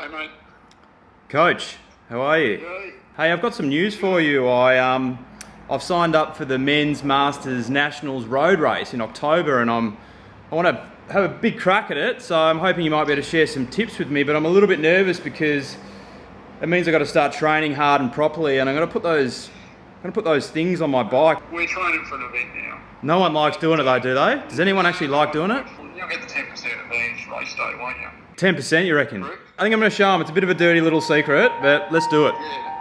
Hey mate. Coach, how are you? Good. Hey, I've got some news for you. I've signed up for the Men's Masters Nationals road race in October, and I want to have a big crack at it. So I'm hoping you might be able to share some tips with me. But I'm a little bit nervous because it means I've got to start training hard and properly, and I'm going to put those things on my bike. We're training for an event now. No one likes doing it though, do they? Does anyone actually like doing it? You'll get the 10% of each race day, won't you? 10%, you reckon? Correct. I think I'm going to show them. It's a bit of a dirty little secret, but let's do it. Yeah.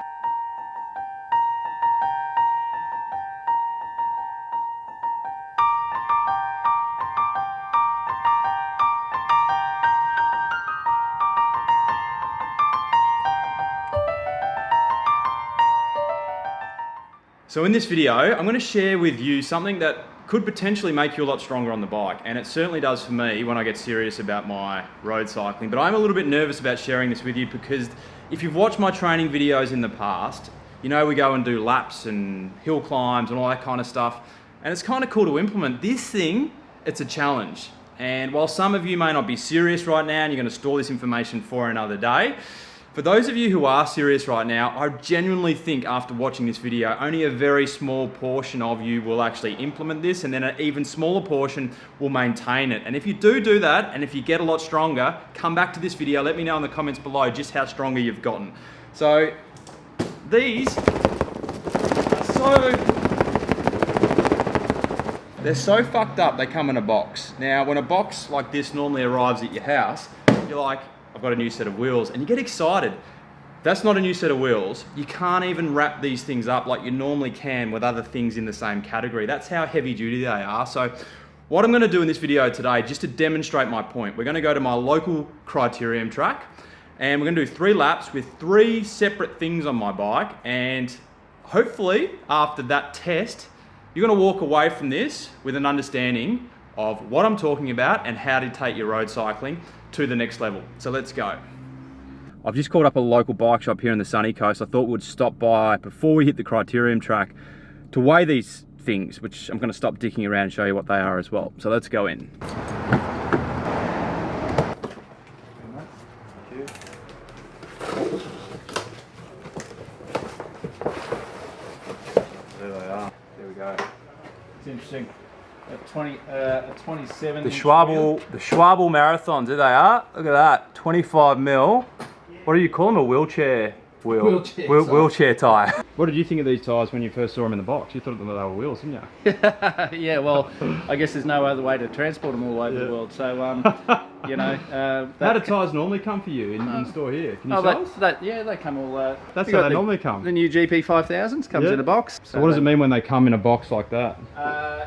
So in this video, I'm going to share with you something that could potentially make you a lot stronger on the bike, and it certainly does for me when I get serious about my road cycling. But I'm a little bit nervous about sharing this with you because if you've watched my training videos in the past, you know we go and do laps and hill climbs and all that kind of stuff, and it's kind of cool to implement. This thing, it's a challenge. And while some of you may not be serious right now and you're going to store this information for another day, for those of you who are serious right now, I genuinely think after watching this video, only a very small portion of you will actually implement this, and then an even smaller portion will maintain it. And if you do that, and if you get a lot stronger, come back to this video, let me know in the comments below just how stronger you've gotten. So, these are they're so fucked up, they come in a box. Now, when a box like this normally arrives at your house, you're like, I've got a new set of wheels, and you get excited. That's not a new set of wheels. You can't even wrap these things up like you normally can with other things in the same category. That's how heavy duty they are. So what I'm going to do in this video today, just to demonstrate my point, we're going to go to my local criterium track, and we're going to do 3 laps with 3 separate things on my bike, and hopefully after that test, you're going to walk away from this with an understanding of what I'm talking about and how to take your road cycling to the next level. So let's go. I've just called up a local bike shop here in the sunny coast. I thought we'd stop by before we hit the criterium track to weigh these things, which I'm going to stop dicking around and show you what they are as well. So let's go in. There they are. There we go. It's interesting. A 27. The Schwalbe Marathons, there they are. Look at that, 25 mil. What do you call them? A wheelchair wheel? Wheelchair tyre. What did you think of these tyres when you first saw them in the box? You thought that they were wheels, didn't you? Yeah, well, I guess there's no other way to transport them all over the world. So, you know. How do tyres normally come for you in store here? Can you show us? Yeah, they come all. That's how they normally come. The new GP 5000s comes in a box. So what does it mean when they come in a box like that?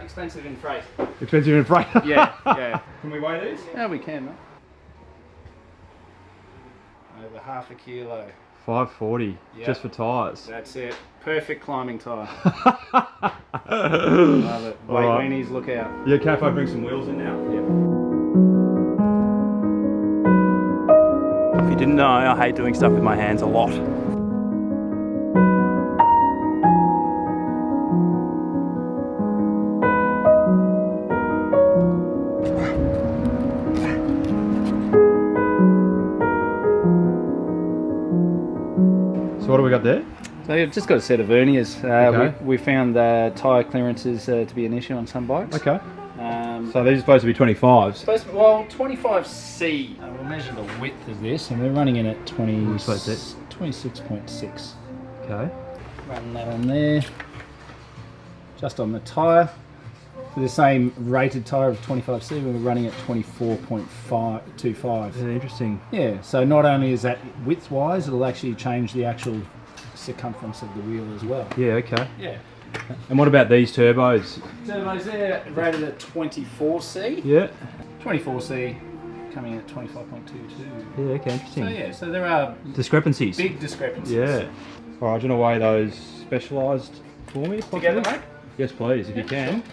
Expensive in freight. Expensive in freight? Yeah, yeah. Can we weigh these? Yeah, we can, mate. Over half a kilo. 540, just for tyres. That's it. Perfect climbing tyre. Love it. Weight weenies, look out. Yeah, Cafe, bring some wheels in now. Yep. If you didn't know, I hate doing stuff with my hands a lot. So what do we got there? So you've just got a set of verniers. We found tyre clearances to be an issue on some bikes. Okay. So these are supposed to be 25s? Well, 25C. We'll measure the width of this, and we're running in at 26.6. Okay. Run that on there. Just on the tyre. For the same rated tyre of 25C, we're running at 24.25. Yeah, interesting. Yeah, so not only is that width-wise, it'll actually change the actual circumference of the wheel as well. Yeah, okay. Yeah. And what about these turbos? Turbos there, rated at 24C. Yeah. 24C, coming in at 25.22. Yeah, okay, interesting. So yeah, so there are discrepancies. big discrepancies. Yeah. All right, do you want to weigh those Specialized for me? Together, mate? Yes, please, if you can.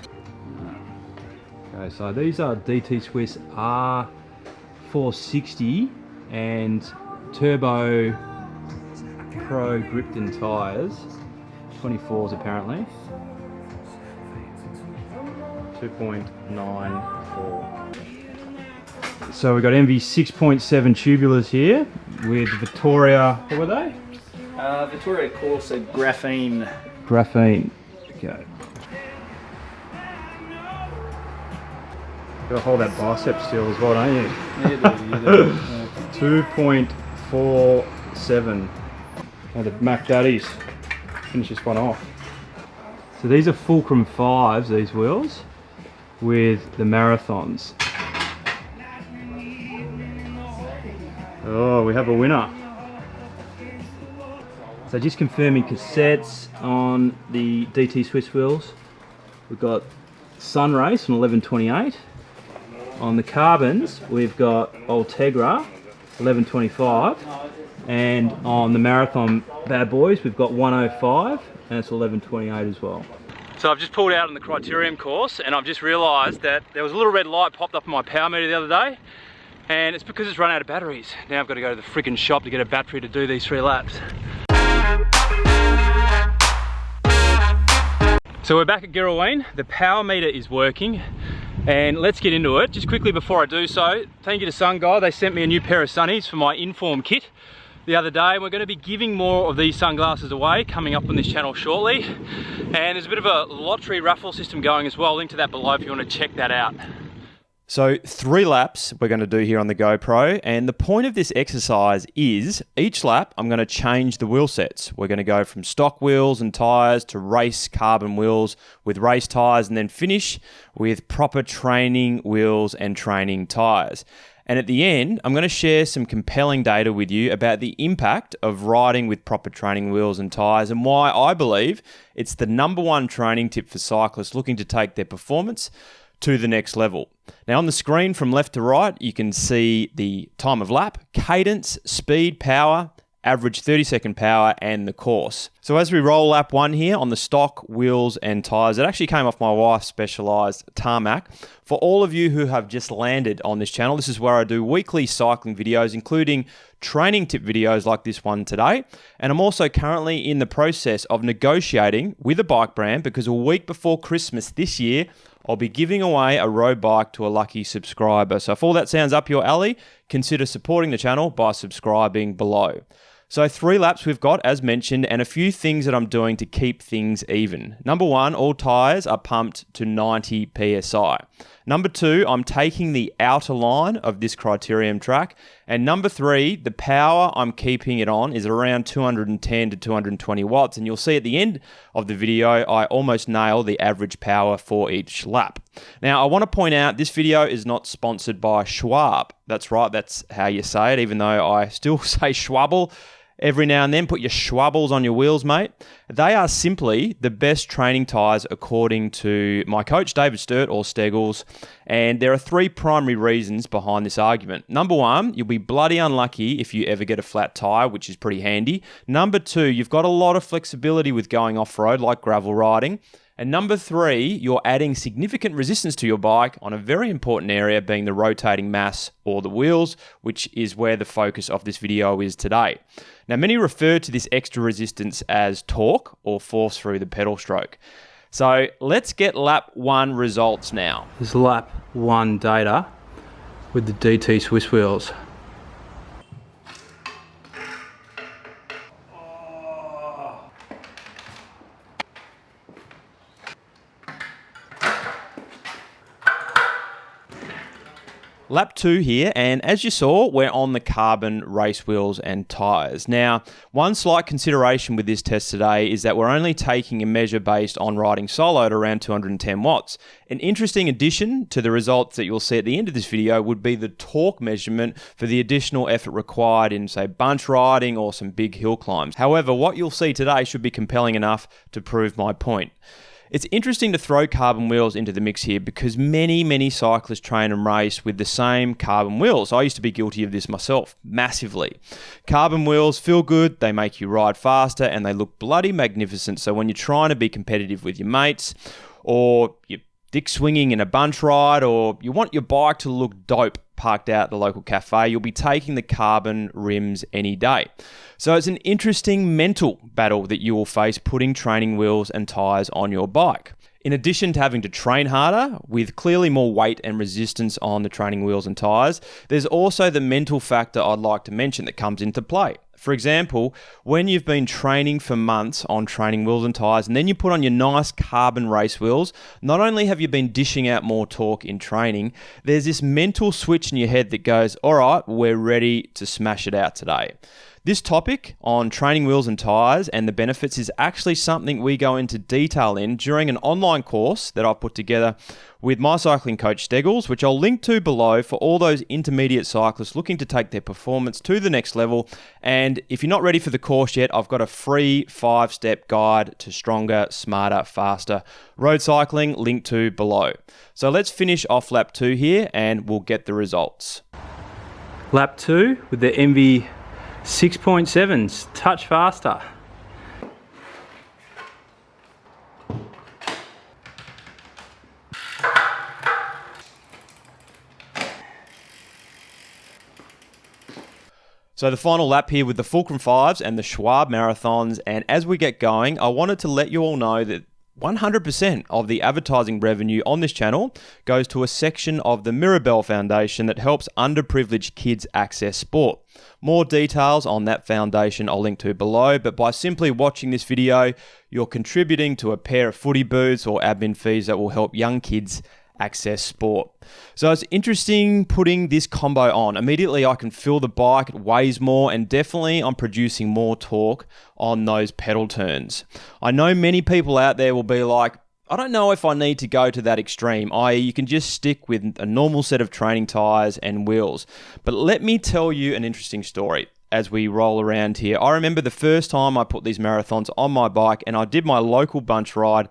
Okay, so these are DT Swiss R460 and Turbo Pro Gripton tyres. 24s apparently. 2.94. So we've got Enve 6.7 tubulars here. with Vittoria, what were they? Vittoria corsa graphene. Graphene. Okay. Gotta hold that bicep still as well, don't you? You do. 2.47. Now the Mac Daddies. Finish this one off. So these are Fulcrum 5s, these wheels, with the Marathons. Oh, we have a winner. So just confirming cassettes on the DT Swiss wheels. We've got Sun Race on 1128. On the carbons, we've got Ultegra 1125. And on the Marathon bad boys, we've got 105 and it's 1128 as well. So I've just pulled out on the criterium course and I've just realised that there was a little red light popped up on my power meter the other day. And it's because it's run out of batteries. Now I've got to go to the friggin' shop to get a battery to do these 3 laps. So we're back at Girraween. The power meter is working and let's get into it. Just quickly before I do so, thank you to Sun Guy. They sent me a new pair of sunnies for my Inform kit the other day. We're going to be giving more of these sunglasses away coming up on this channel shortly. And there's a bit of a lottery raffle system going as well. Link to that below if you want to check that out. So 3 laps we're going to do here on the GoPro, and the point of this exercise is each lap I'm going to change the wheel sets. We're going to go from stock wheels and tyres to race carbon wheels with race tyres, and then finish with proper training wheels and training tyres. And at the end, I'm going to share some compelling data with you about the impact of riding with proper training wheels and tyres and why I believe it's the #1 training tip for cyclists looking to take their performance to the next level. Now on the screen from left to right, you can see the time of lap, cadence, speed, power, average 30-second power, and the course. So as we roll lap 1 here on the stock wheels and tyres, it actually came off my wife's Specialized tarmac. For all of you who have just landed on this channel, this is where I do weekly cycling videos, including training tip videos like this one today. And I'm also currently in the process of negotiating with a bike brand because a week before Christmas this year, I'll be giving away a road bike to a lucky subscriber. So if all that sounds up your alley, consider supporting the channel by subscribing below. So 3 laps we've got, as mentioned, and a few things that I'm doing to keep things even. #1, all tyres are pumped to 90 PSI. #2, I'm taking the outer line of this criterium track. And #3, the power I'm keeping it on is around 210 to 220 watts. And you'll see at the end of the video, I almost nail the average power for each lap. Now, I want to point out this video is not sponsored by Schwalbe. That's right, that's how you say it, even though I still say Schwalbe every now and then. Put your Schwalbes on your wheels, mate. They are simply the best training tyres according to my coach, David Sturt, or Steggles. And there are 3 primary reasons behind this argument. #1, you'll be bloody unlucky if you ever get a flat tyre, which is pretty handy. #2, you've got a lot of flexibility with going off-road, like gravel riding. And #3, you're adding significant resistance to your bike on a very important area being the rotating mass or the wheels, which is where the focus of this video is today. Now, many refer to this extra resistance as torque or force through the pedal stroke. So let's get lap 1 results now. This is lap 1 data with the DT Swiss wheels. Lap 2 here, and as you saw, we're on the carbon race wheels and tyres. Now, one slight consideration with this test today is that we're only taking a measure based on riding solo at around 210 watts. An interesting addition to the results that you'll see at the end of this video would be the torque measurement for the additional effort required in, say, bunch riding or some big hill climbs. However, what you'll see today should be compelling enough to prove my point. It's interesting to throw carbon wheels into the mix here because many cyclists train and race with the same carbon wheels. I used to be guilty of this myself, massively. Carbon wheels feel good, they make you ride faster, and they look bloody magnificent. So when you're trying to be competitive with your mates, or you're dick swinging in a bunch ride, or you want your bike to look dope parked out at the local cafe, you'll be taking the carbon rims any day. So it's an interesting mental battle that you will face putting training wheels and tyres on your bike. In addition to having to train harder, with clearly more weight and resistance on the training wheels and tyres, there's also the mental factor I'd like to mention that comes into play. For example, when you've been training for months on training wheels and tyres, and then you put on your nice carbon race wheels, not only have you been dishing out more torque in training, there's this mental switch in your head that goes, all right, we're ready to smash it out today. This topic on training wheels and tyres and the benefits is actually something we go into detail in during an online course that I've put together with my cycling coach Steggles, which I'll link to below for all those intermediate cyclists looking to take their performance to the next level. And if you're not ready for the course yet, I've got a free 5-step guide to stronger, smarter, faster road cycling, linked to below. So let's finish off lap 2 here and we'll get the results. Lap 2 with the Enve 6.7s, touch faster. So the final lap here with the Fulcrum 5s and the Schwalbe Marathons, and as we get going, I wanted to let you all know that 100% of the advertising revenue on this channel goes to a section of the Mirabelle Foundation that helps underprivileged kids access sport. More details on that foundation I'll link to below, but by simply watching this video, you're contributing to a pair of footy boots or admin fees that will help young kids access sport. So it's interesting putting this combo on. Immediately I can feel the bike, it weighs more, and definitely I'm producing more torque on those pedal turns. I know many people out there will be like, I don't know if I need to go to that extreme, i.e. you can just stick with a normal set of training tyres and wheels. But let me tell you an interesting story as we roll around here. I remember the first time I put these marathons on my bike and I did my local bunch ride,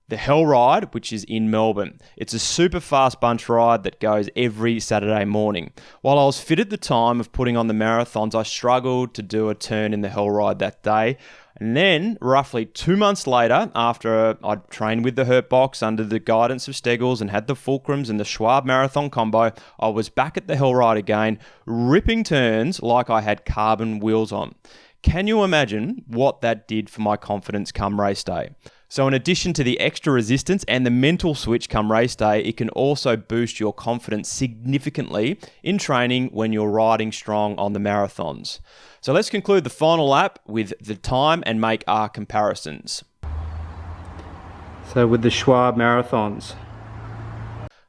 the Hell Ride, which is in Melbourne. It's a super fast bunch ride that goes every Saturday morning. While I was fit at the time of putting on the marathons, I struggled to do a turn in the Hell Ride that day. And then, roughly 2 months later, after I'd trained with the Hurt Box under the guidance of Steggles and had the Fulcrums and the Schwalbe Marathon combo, I was back at the Hell Ride again, ripping turns like I had carbon wheels on. Can you imagine what that did for my confidence come race day? So in addition to the extra resistance and the mental switch come race day, it can also boost your confidence significantly in training when you're riding strong on the marathons. So let's conclude the final lap with the time and make our comparisons. So with the Schwalbe Marathons.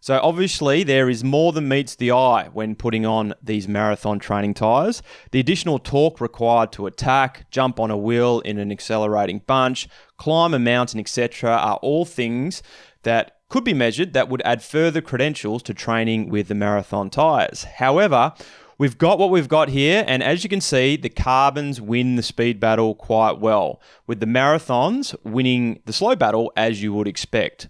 So obviously there is more than meets the eye when putting on these marathon training tyres. The additional torque required to attack, jump on a wheel in an accelerating bunch, climb a mountain, etc. are all things that could be measured that would add further credentials to training with the marathon tyres. However, we've got what we've got here, and as you can see, the carbons win the speed battle quite well, with the marathons winning the slow battle as you would expect.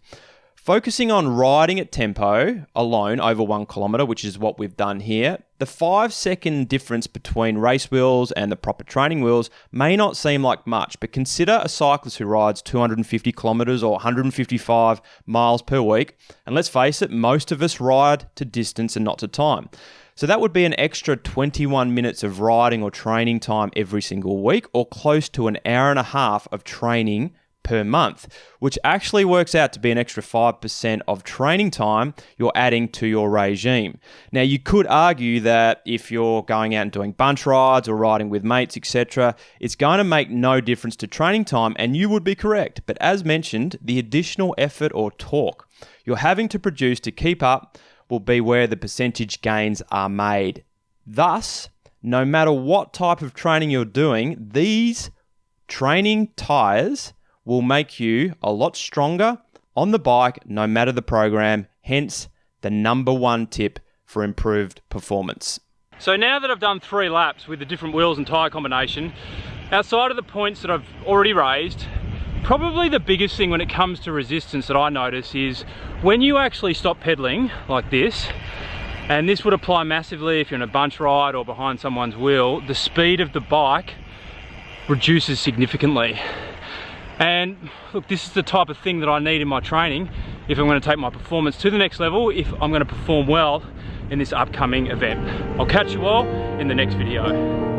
Focusing on riding at tempo alone over 1 kilometre, which is what we've done here, the 5-second difference between race wheels and the proper training wheels may not seem like much, but consider a cyclist who rides 250 kilometres or 155 miles per week, and let's face it, most of us ride to distance and not to time. So that would be an extra 21 minutes of riding or training time every single week, or close to an hour and a half of training per month, which actually works out to be an extra 5% of training time you're adding to your regime. Now, you could argue that if you're going out and doing bunch rides or riding with mates, etc., it's going to make no difference to training time, and you would be correct. But as mentioned, the additional effort or torque you're having to produce to keep up will be where the percentage gains are made. Thus, no matter what type of training you're doing, these training tyres will make you a lot stronger on the bike no matter the program, hence the #1 tip for improved performance. So now that I've done 3 laps with the different wheels and tyre combination, outside of the points that I've already raised, probably the biggest thing when it comes to resistance that I notice is when you actually stop pedaling like this, and this would apply massively if you're in a bunch ride or behind someone's wheel, the speed of the bike reduces significantly. And look, this is the type of thing that I need in my training if I'm going to take my performance to the next level, if I'm going to perform well in this upcoming event. I'll catch you all in the next video.